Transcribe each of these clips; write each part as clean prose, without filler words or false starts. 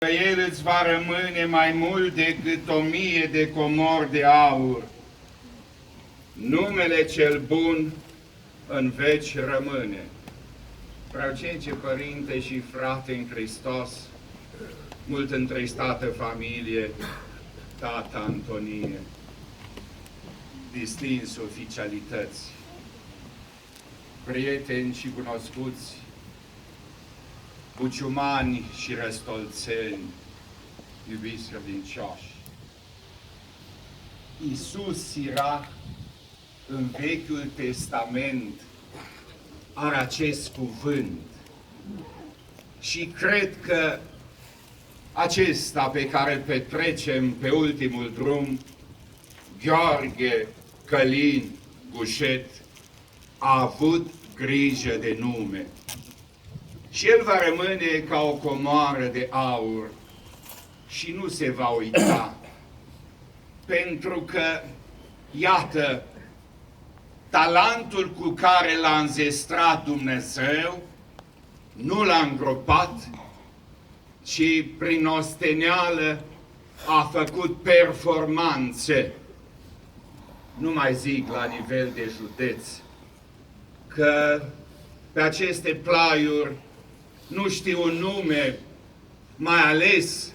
că El îți va rămâne mai mult decât 1000 de comori de aur. Numele cel bun în veci rămâne. Preacince Părinte și frate în Hristos, mult întristată familie, tata Antonie, distinși oficialități, prieteni și cunoscuți, buciumani și răstolțeni, iubiți credincioși. Iisus Sirach în Vechiul Testament are acest cuvânt și cred că acesta pe care îl petrecem pe ultimul drum, Gheorghe Călin Gușet, a avut grijă de nume. Și el va rămâne ca o comoară de aur și nu se va uita. Pentru că, iată, talentul cu care l-a înzestrat Dumnezeu nu l-a îngropat, ci prin osteneală a făcut performanțe. Nu mai zic la nivel de județ, că pe aceste plaiuri nu știu un nume, mai ales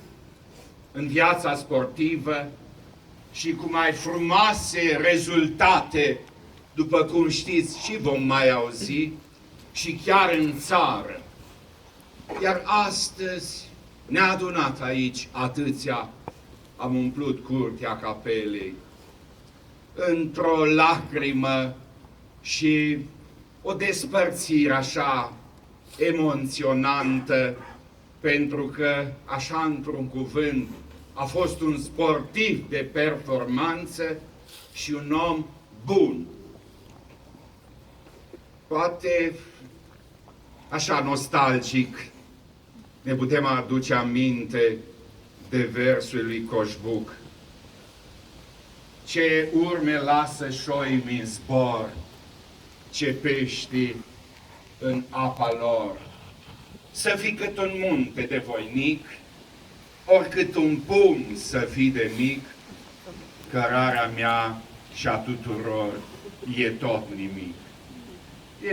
în viața sportivă și cu mai frumoase rezultate, după cum știți și vom mai auzi, și chiar în țară. Iar astăzi ne-a adunat aici atâția, am umplut curtea capelei, într-o lacrimă și o despărțire așa emoționantă, pentru că, așa într-un cuvânt, a fost un sportiv de performanță și un om bun. Poate, așa nostalgic, ne putem aduce aminte de versul lui Coșbuc. Ce urme lasă șoimi în zbor, ce pești în apa lor. Să fii cât un munte de voinic, oricât un pumn să fii de mic, cărarea mea și a tuturor e tot nimic.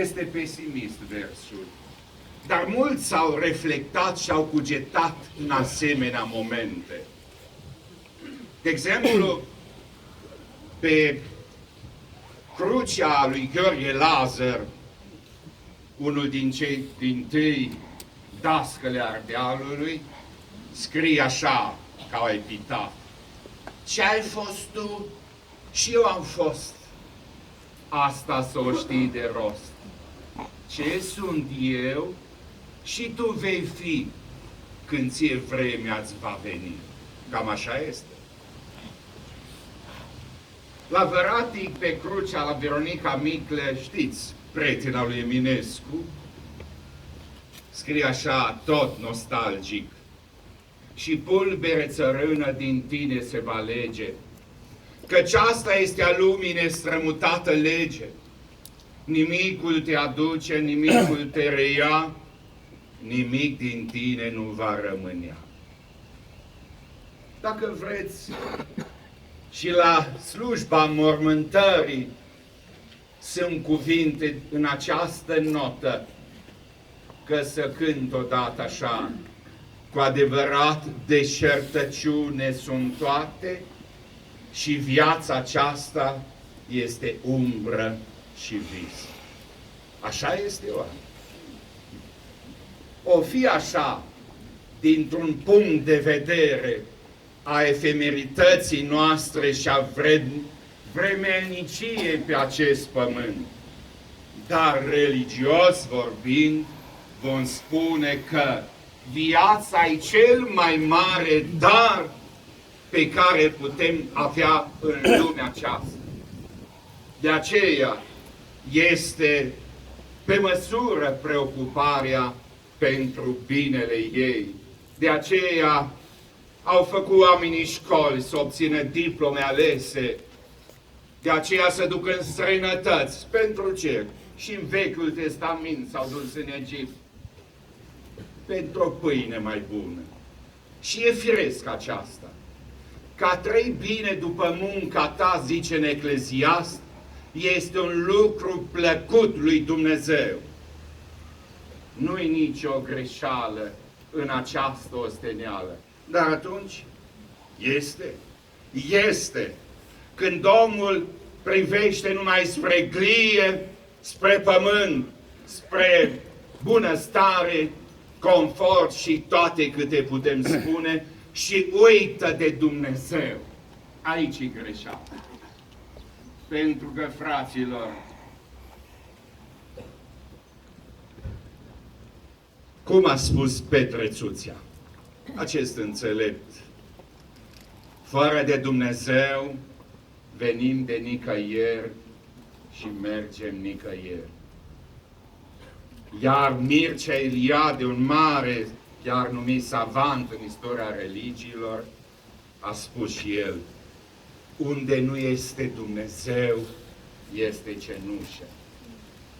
Este pesimist versul, dar mulți s-au reflectat și au cugetat în asemenea momente. De exemplu, pe crucea lui Gheorghe Lazar, unul din cei dintâi dascăle Ardealului, scrie așa, ca o epitaf: ce ai fost tu și eu am fost, asta să o știi de rost. Ce sunt eu și tu vei fi când ție vremea-ți va veni. Cam așa este. La Văratic, pe crucea la Veronica Miclă, știți, prietena lui Eminescu, scrie așa, tot nostalgic: și pulbere țărână din tine se va lege, căci asta este a lumii nestrămutată lege. Nimicul te aduce, nimicul te reia, nimic din tine nu va rămânea. Dacă vreți, și la slujba mormântării sunt cuvinte în această notă, că să cânt odată așa: cu adevărat deșertăciune sunt toate și viața aceasta este umbră și vis. Așa este, oare? O fi așa, dintr-un punct de vedere a efemerității noastre și a vremelniciei pe acest pământ. Dar religios vorbind, vom spune că viața e cel mai mare dar pe care putem avea în lumea aceasta. De aceea este pe măsură preocuparea pentru binele ei. De aceea au făcut oamenii școli să obțină diplome alese. De aceea se duc în străinătăți. Pentru ce? Și în Vechiul Testament s-au dus în Egipt. Pentru o pâine mai bună. Și e firesc aceasta. Ca trăi bine după munca ta, zice în Ecleziast, este un lucru plăcut lui Dumnezeu. Nu-i nicio greșeală în această osteneală. Dar atunci este. Când omul privește numai spre glie, spre pământ, spre bunăstare, confort și toate câte putem spune, și uită de Dumnezeu. Aici e greșeală. Pentru că, fraților, cum a spus Petre Țuțea, acest înțelept, fără de Dumnezeu venim de nicăieri și mergem nicăieri. Iar Mircea Eliade, un mare, chiar numit savant în istoria religiilor, a spus și el, unde nu este Dumnezeu, este cenușă.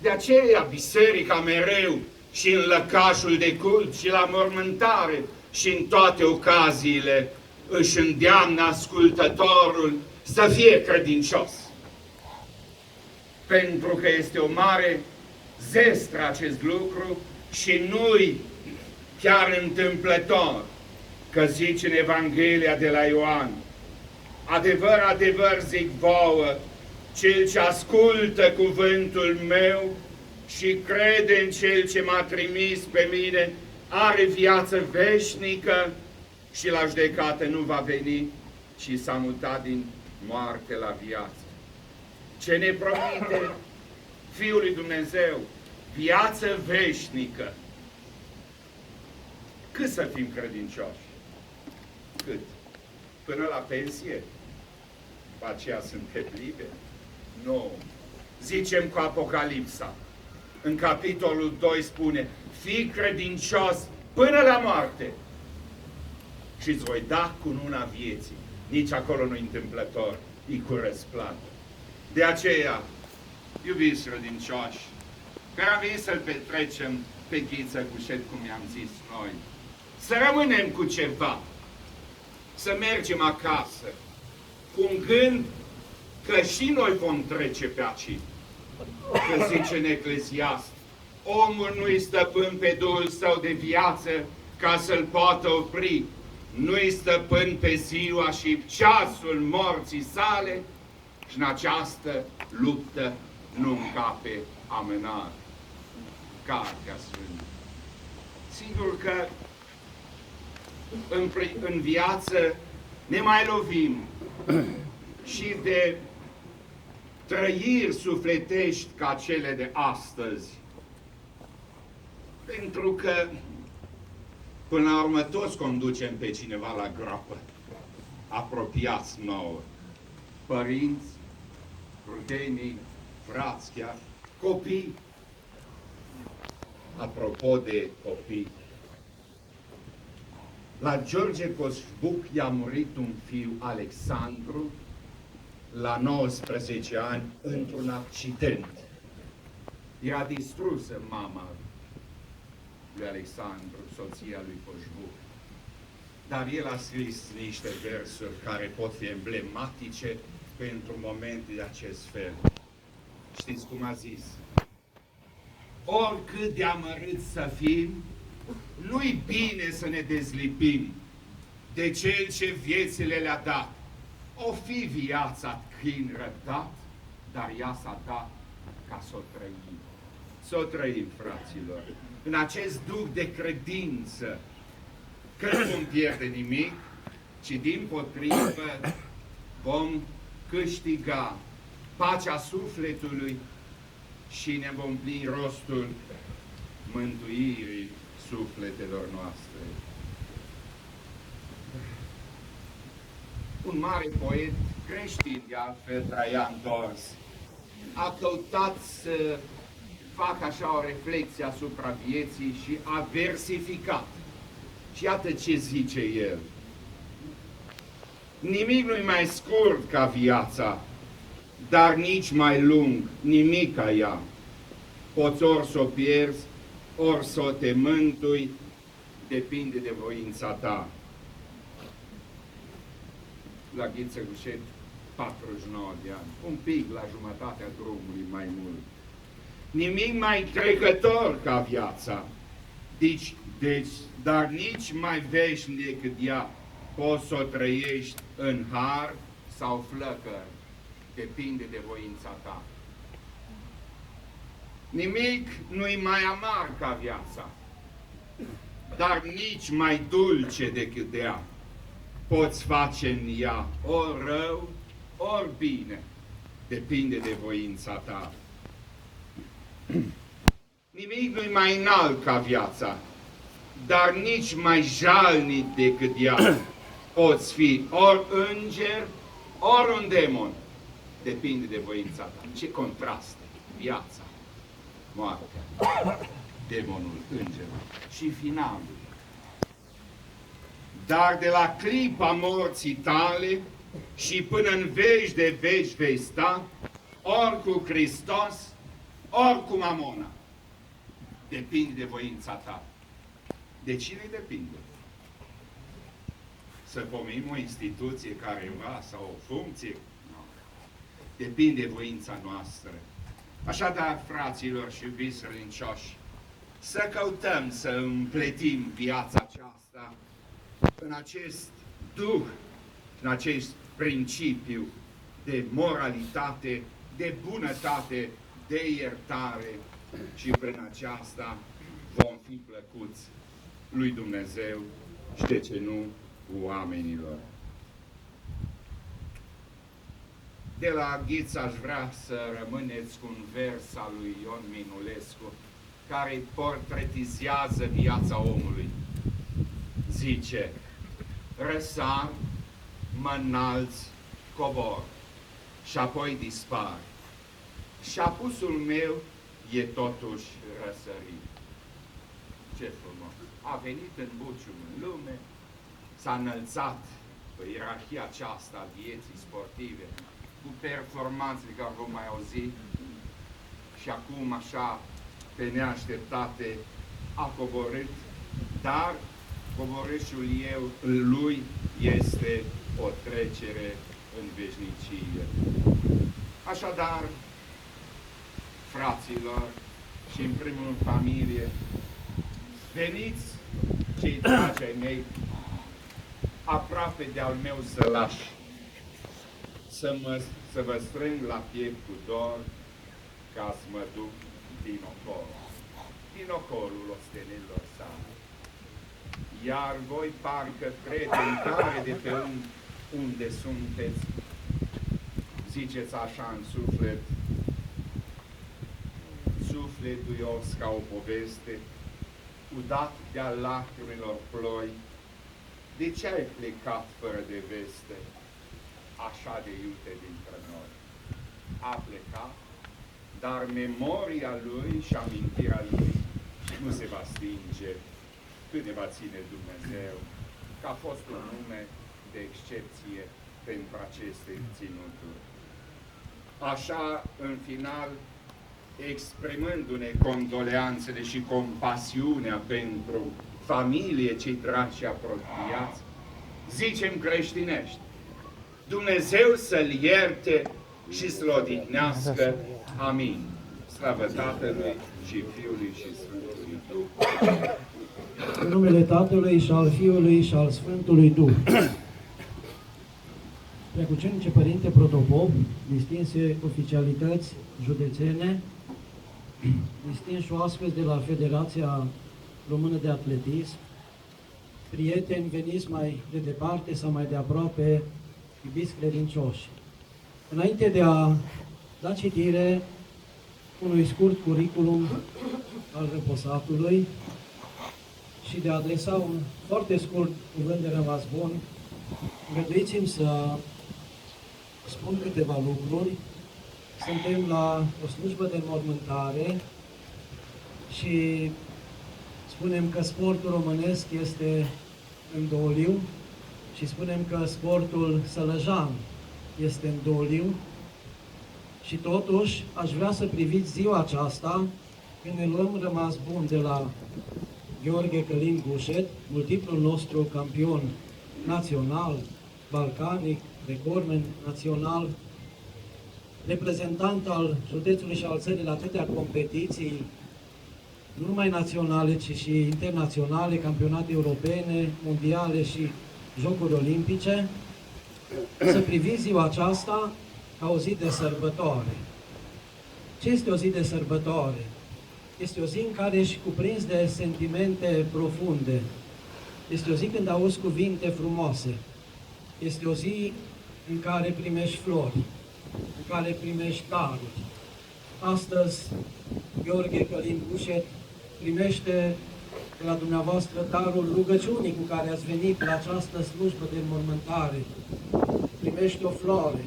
De aceea biserica mereu și în lăcașul de cult și la mormântare și în toate ocaziile își îndeamnă ascultătorul să fie credincios. Pentru că este o mare zestră acest lucru și nu-i chiar întâmplător că zice în Evanghelia de la Ioan, adevăr, adevăr zic vouă, cel ce ascultă cuvântul meu și crede în cel ce m-a trimis pe mine, are viață veșnică și la judecată nu va veni, ci s-a mutat din moarte la viață. Ce ne promite Fiul lui Dumnezeu? Viață veșnică. Cât să fim credincioși? Cât? Până la pensie? După aceea suntem liberi? Nu. Zicem cu Apocalipsa. În capitolul 2 spune, fii credincios până la moarte și îți voi da cununa vieții. Nici acolo nu-i întâmplător, e cu răsplată. De aceea, iubiți credincioși, care am venit să-l petrecem pe Ghiță Cușet, cum i-am zis noi, să rămânem cu ceva, să mergem acasă, cu un gând că și noi vom trece pe aici. Că zice în Ecleziast, omul nu-i stăpân pe Duhul său de viață ca să-l poată opri, nu-i stăpân pe ziua și ceasul morții sale și în această luptă nu încape amânare. Cartea Sfântă. Sigur că în viață ne mai lovim și de trăiri sufletești ca cele de astăzi. Pentru că până la urmă toți conducem pe cineva la groapă, apropiați nouă. Părinți, rudenii, frați chiar, copii. Apropo de copii, la George Coșbuc i-a murit un fiu, Alexandru, la 19 ani, într-un accident. Era distrusă mama lui Alexandru, soția lui Coșbuc. Dar el a scris niște versuri care pot fi emblematice pentru momente de acest fel. Știți cum a zis? Oricât de amărât să fim, nu-i bine să ne dezlipim de cel ce viețile le-a dat. O fi viața chin răbdat, dar ea s-a dat ca să o trăim. Să o trăim, fraților, în acest duh de credință, că nu vom pierde nimic, ci dimpotrivă vom câștiga pacea sufletului și ne vom pli rostul mântuirii sufletelor noastre. Un mare poet creștin, de altfel, Traian Dors, a căutat să facă așa o reflexie asupra vieții și a versificat. Și iată ce zice el. Nimic nu-i mai scurt ca viața, dar nici mai lung, nimic ca ea. Poți ori să o pierzi, ori să o te mântui, depinde de voința ta. la Ghiță Gușet 49 de ani, un pic la jumătatea drumului mai mult. Nimic mai trecător ca viața, dar nici mai veșnic decât ea. Poți să o trăiești în har sau flăcări, depinde de voința ta. Nimic nu-i mai amar ca viața, dar nici mai dulce decât de ea. Poți face în ea ori rău, ori bine, depinde de voința ta. Nimic nu-i mai înalt ca viața, dar nici mai jalnic decât ea. Poți fi ori înger, ori un demon, depinde de voința ta. Ce contraste! Viața, moartea, demonul, îngerul și finalul. Dar de la clipa morții tale și până în veci de veci vei sta, ori cu Hristos, ori cu Mamona. Depinde de voința ta. De cine depinde? Să pomenim o instituție careva sau o funcție? Nu. Depinde de voința noastră. Așadar, fraților și iubiți credincioși, să căutăm să împletim viața aceasta în acest duh, în acest principiu de moralitate, de bunătate, de iertare și prin aceasta vom fi plăcuți lui Dumnezeu și de ce nu oamenilor. De la Ghiță aș vrea să rămâneți cu un vers al lui Ion Minulescu care portretizează viața omului. Zice: răsar, mă înalți, cobor și apoi dispar. Și apusul meu e totuși răsărit. Ce frumos! A venit în bucium în lume, s-a înălțat pe ierarhia aceasta a vieții sportive, cu performanțele care vom mai auzi, și acum așa, pe neașteptate, a coborât, dar coborâșul lui este o trecere în veșnicie. Așadar, fraților și în primul în familie, veniți cei dragi ai mei aproape de-al meu sălaș, să vă strâng la piept cu dor ca să mă duc din ocolul ostenelor sale. Iar voi parcă credentare de pe unde sunteți, ziceți așa în suflet, suflet duios ca o poveste, udat de-a lacrimilor ploi, de ce ai plecat fără de veste, așa de iute dintre noi? A plecat, dar memoria lui și amintirea lui nu se va stinge cât ne va ține Dumnezeu, că a fost un nume de excepție pentru aceste ținuturi. Așa, în final, exprimându-ne condoleanțele și compasiunea pentru familie, cei dragi și apropiați, zicem creștinești: Dumnezeu să-l ierte și să-l odihnească. Amin. Slavă Tatălui și Fiului și Sfântului Duh. În numele Tatălui și al Fiului și al Sfântului Duh. Preacucernice Părinte Protopop, distinse oficialități județene, distinși oaspeți de la Federația Română de Atletism, prieteni veniți mai de departe sau mai de aproape, iubiți credincioși. Înainte de a da citire unui scurt curriculum al reposatului și de a adresa un foarte scurt cuvânt de rămas bun, îngăduiți-mi să spun câteva lucruri. Suntem la o slujbă de înmormântare și spunem că sportul românesc este în doliu și spunem că sportul sălăjan este în doliu și totuși aș vrea să priviți ziua aceasta când ne luăm rămas bun de la Gheorghe Călin Gușet, multiplul nostru campion național, balcanic, recordman național, reprezentant al județului și al țării la atâtea competiții, nu numai naționale, ci și internaționale, campionate europene, mondiale și Jocuri Olimpice, să priviți ziua aceasta ca o zi de sărbătoare. Ce este o zi de sărbătoare? Este o zi în care ești cuprins de sentimente profunde. Este o zi când auzi cuvinte frumoase. Este o zi în care primești flori, în care primești daruri. Astăzi, Gheorghe Călin Gușet primește de la dumneavoastră darul rugăciunii cu care ați venit la această slujbă de înmormântare. Primește o floare.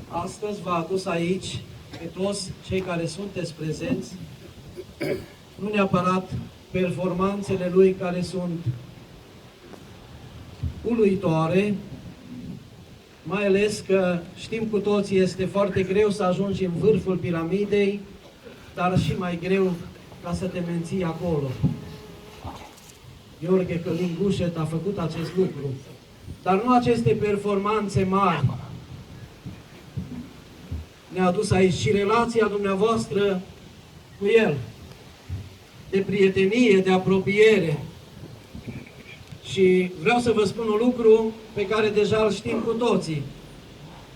Astăzi v-a adus aici pe toți cei care sunteți prezenți, nu neapărat performanțele lui care sunt uluitoare, mai ales că știm cu toții, este foarte greu să ajungi în vârful piramidei, dar și mai greu ca să te menții acolo. Gheorghe Călin Gușet a făcut acest lucru, dar nu aceste performanțe mari. Ne-a adus aici și relația dumneavoastră cu el, de prietenie, de apropiere. Și vreau să vă spun un lucru pe care deja îl știm cu toții,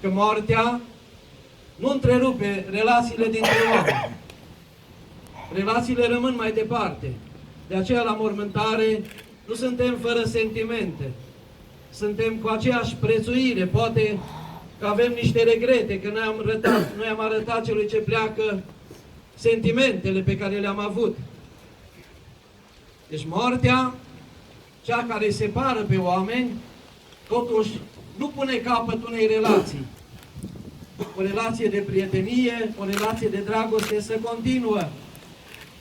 că moartea nu întrerupe relațiile dintre oameni. Relațiile rămân mai departe. De aceea, la mormântare, nu suntem fără sentimente. Suntem cu aceeași prețuire. Poate că avem niște regrete, că noi am arătat celui ce pleacă sentimentele pe care le-am avut. Deci moartea, cea care îi separă pe oameni, totuși nu pune capăt unei relații. O relație de prietenie, o relație de dragoste să continuă.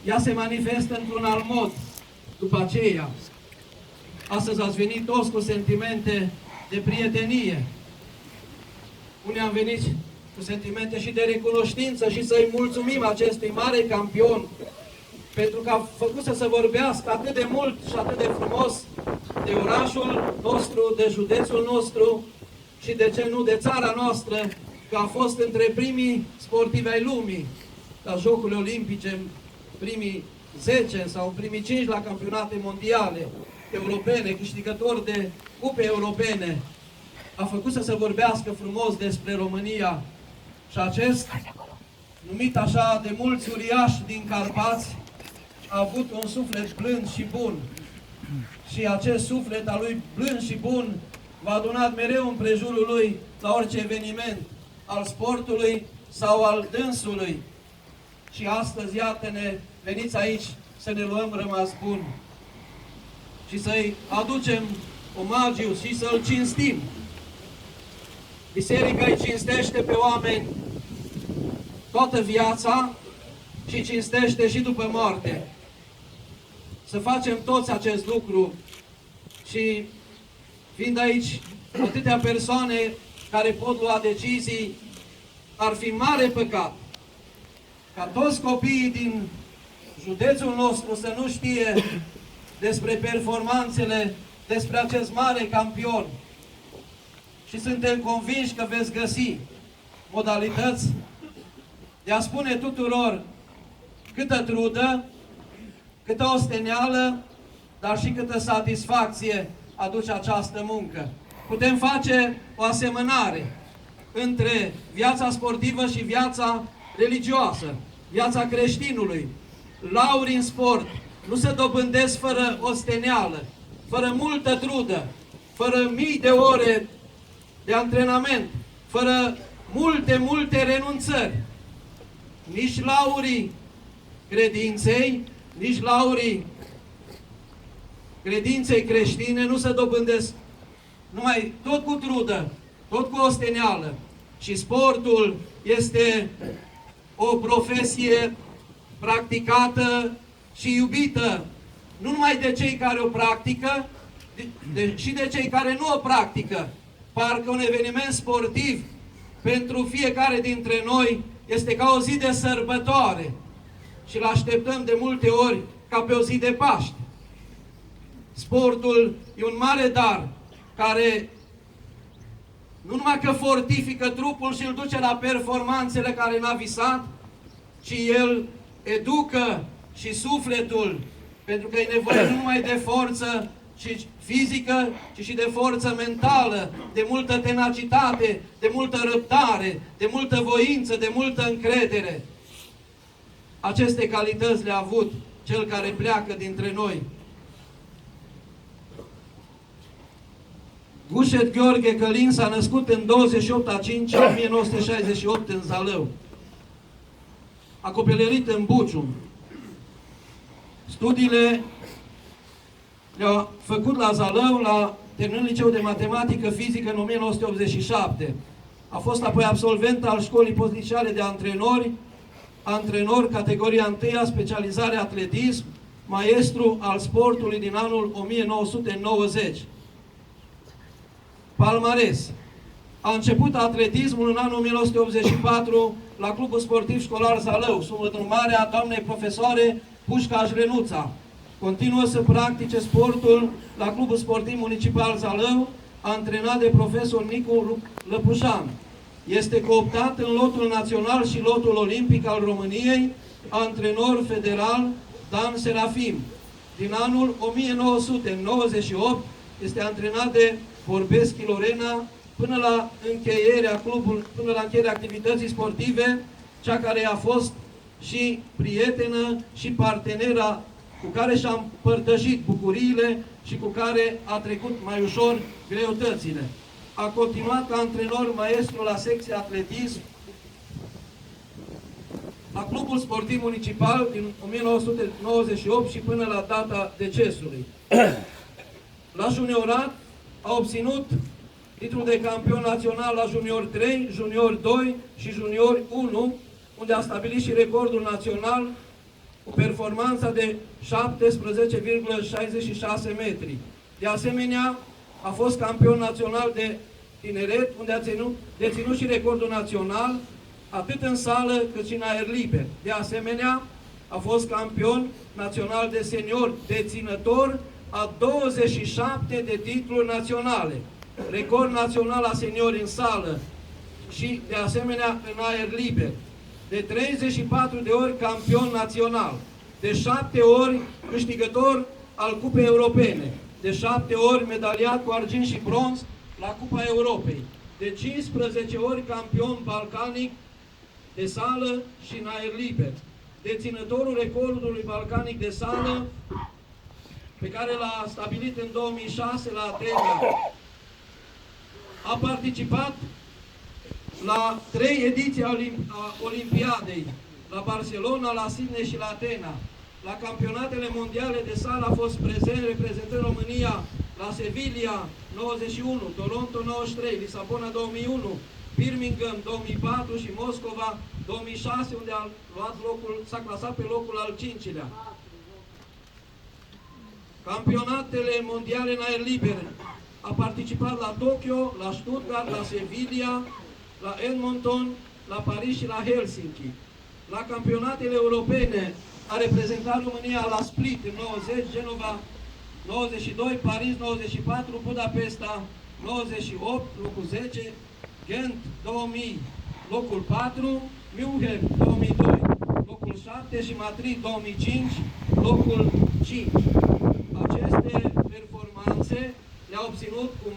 Ea se manifestă într-un alt mod după aceea. Astăzi ați venit toți cu sentimente de prietenie. Unii am venit cu sentimente și de recunoștință și să-i mulțumim acestui mare campion pentru că a făcut să se vorbească atât de mult și atât de frumos de orașul nostru, de județul nostru și de ce nu de țara noastră, că a fost între primii sportivi ai lumii la Jocurile Olimpice, primii 10 sau primii 5 la campionate mondiale, europene, câștigători de cupe europene. A făcut să se vorbească frumos despre România și acest, numit așa de mulți uriași din Carpați, a avut un suflet blând și bun. Și acest suflet al lui blând și bun v-a adunat mereu în prejurul lui la orice eveniment al sportului sau al dânsului. Și astăzi, iată-ne, veniți aici să ne luăm rămas bun și să-i aducem omagiu și să-l cinstim. Biserica îi cinstește pe oameni toată viața și cinstește și după moarte. Să facem toți acest lucru și fiind aici atâtea persoane care pot lua decizii, ar fi mare păcat ca toți copiii din județul nostru să nu știe despre performanțele, despre acest mare campion. Și suntem convinși că veți găsi modalități de a spune tuturor câtă trudă, câtă osteneală, dar și câtă satisfacție aduce această muncă. Putem face o asemănare între viața sportivă și viața religioasă, viața creștinului. Lauri în sport nu se dobândesc fără osteneală, fără multă trudă, fără mii de ore de antrenament, fără multe renunțări. Nici laurii credinței, nici laurii credinței creștine nu se dobândesc numai tot cu trudă, tot cu osteneală. Și sportul este o profesie practicată și iubită, nu numai de cei care o practică, și de cei care nu o practică. Parcă un eveniment sportiv pentru fiecare dintre noi este ca o zi de sărbătoare și îl așteptăm de multe ori ca pe o zi de Paște. Sportul e un mare dar care nu numai că fortifică trupul și îl duce la performanțele care n-a visat, ci el educă și sufletul, pentru că e nevoie nu numai de forță fizică, ci și de forță mentală, de multă tenacitate, de multă răbdare, de multă voință, de multă încredere. Aceste calități le-a avut cel care pleacă dintre noi. Gușet Gheorghe Călin s-a născut în 28/5/1968 în Zalău. A copilărit în Bucium. Studiile le-a făcut la Zalău, terminând liceul de matematică fizică în 1987. A fost apoi absolvent al școlii postliceale de antrenor categoria 1, specializare atletism, maestru al sportului din anul 1990. Palmares. A început atletismul în anul 1984 la Clubul Sportiv Școlar Zalău, sub îndrumarea doamnei profesoare Pușcaș Renuța. Continuă să practice sportul la Clubul Sportiv Municipal Zalău, antrenat de profesor Nicu Lăpușan. Este cooptat în lotul național și lotul olimpic al României, antrenor federal Dan Serafim. Din anul 1998 este antrenat de Vorbeschi Lorena până la încheierea activității sportive, cea care a fost și prietenă și partenera cu care și-a împărtășit bucuriile și cu care a trecut mai ușor greutățile. A continuat ca antrenor maestru la secția atletism la Clubul Sportiv Municipal din 1998 și până la data decesului. La juniorat a obținut titlul de campion național la junior 3, junior 2 și junior 1, unde a stabilit și recordul național cu performanța de 17,66 metri. De asemenea, a fost campion național de tineret, unde a deținut și recordul național, atât în sală cât și în aer liber. De asemenea, a fost campion național de senior, deținător a 27 de titluri naționale. Record național a seniori în sală și, de asemenea, în aer liber. De 34 de ori campion național. De 7 ori câștigător al Cupei Europene. De 7 ori medaliat cu argint și bronz la Cupa Europei. De 15 ori campion balcanic de sală și în aer liber. Deținătorul recordului balcanic de sală pe care l-a stabilit în 2006 la Atena. A participat la 3 ediții a Olimpiadei, la Barcelona, la Sydney și la Atena. La campionatele mondiale de sală a fost prezent reprezentând România la Sevilla 91, Toronto 93, Lisabona 2001, Birmingham 2004 și Moscova 2006, unde s-a clasat pe locul al 5-lea. Campionatele mondiale în aer liber. A participat la Tokyo, la Stuttgart, la Sevilla, la Edmonton, la Paris și la Helsinki. La campionatele europene a reprezentat România la Split în 90, Genova 92, Paris 94, Budapesta 98, locul 10, Ghent 2000, locul 4, München 2002, locul 7 și Madrid 2005, locul 5. Aceste performanțe le-a obținut cu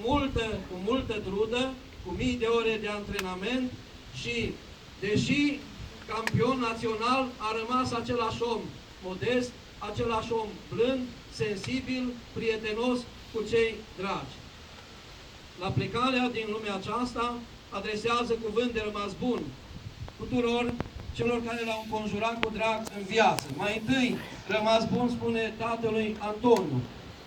multă trudă, cu mii de ore de antrenament și, deși campion național, a rămas același om modest, același om blând, sensibil, prietenos cu cei dragi. La plecarea din lumea aceasta, adresează cuvânt de rămas bun tuturor celor care l-au înconjurat cu drag în viață. Mai întâi, rămas bun spune tatălui Antoniu.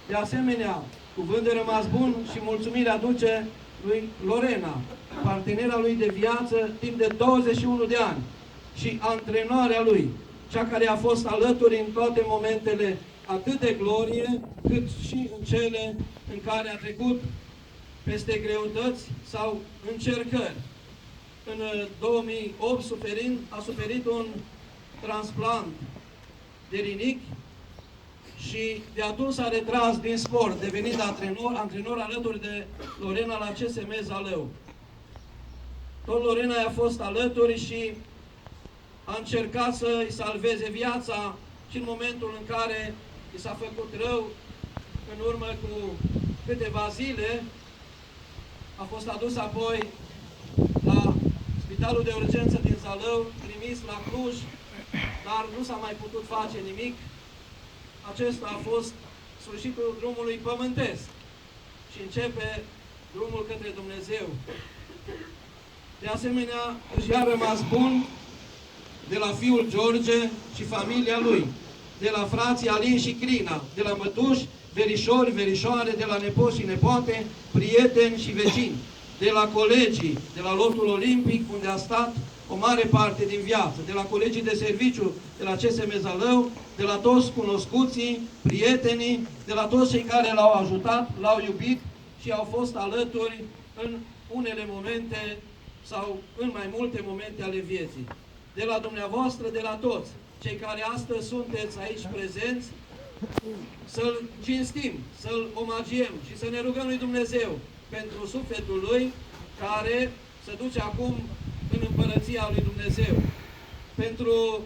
De asemenea, cuvânt de rămas bun și mulțumire aduce lui Lorena, partenera lui de viață timp de 21 de ani și antrenoarea lui, cea care a fost alături în toate momentele atât de glorie, cât și în cele în care a trecut peste greutăți sau încercări. În 2008 a suferit un transplant de rinichi și de atunci s-a retras din sport, devenind antrenor alături de Lorena la CSM Zalău. tot Lorena i-a fost alături și a încercat să îi salveze viața și în momentul în care i s-a făcut rău, în urmă cu câteva zile, a fost adus apoi la Spitalul de Urgență din Zalău, trimis la Cluj, dar nu s-a mai putut face nimic. Acesta a fost sfârșitul drumului pământesc și începe drumul către Dumnezeu. De asemenea, își a rămas bun de la fiul George și familia lui, de la frații Alin și Crina, de la mătuși, verișori, verișoare, de la nepoți și nepoate, prieteni și vecini, de la colegii, de la lotul olimpic, unde a stat o mare parte din viață, de la colegii de serviciu, de la CSM Zalău, de la toți cunoscuții, prietenii, de la toți cei care l-au ajutat, l-au iubit și au fost alături în unele momente sau în mai multe momente ale vieții. De la dumneavoastră, de la toți, cei care astăzi sunteți aici prezenți, să-L cinstim, să-L omagiem și să ne rugăm lui Dumnezeu pentru sufletul Lui, care se duce acum în Împărăția lui Dumnezeu. Pentru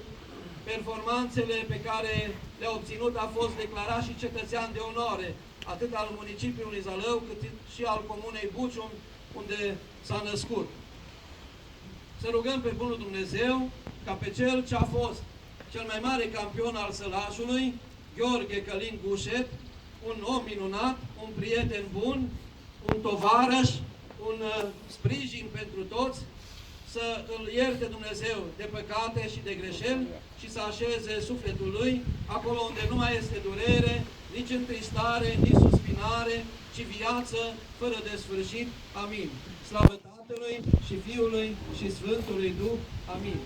performanțele pe care le-a obținut, a fost declarat și cetățean de onoare, atât al municipiului Zalău, cât și al comunei Bucium, unde s-a născut. Să rugăm pe Bunul Dumnezeu ca pe Cel ce a fost cel mai mare campion al sălașului, Gheorghe Călin Gușet, un om minunat, un prieten bun, un tovarăș, un sprijin pentru toți, să îl ierte Dumnezeu de păcate și de greșeli și să așeze sufletul lui acolo unde nu mai este durere, nici întristare, nici suspinare, ci viață fără de sfârșit. Amin. Slavă Tatălui și Fiului și Sfântului Duh. Amin.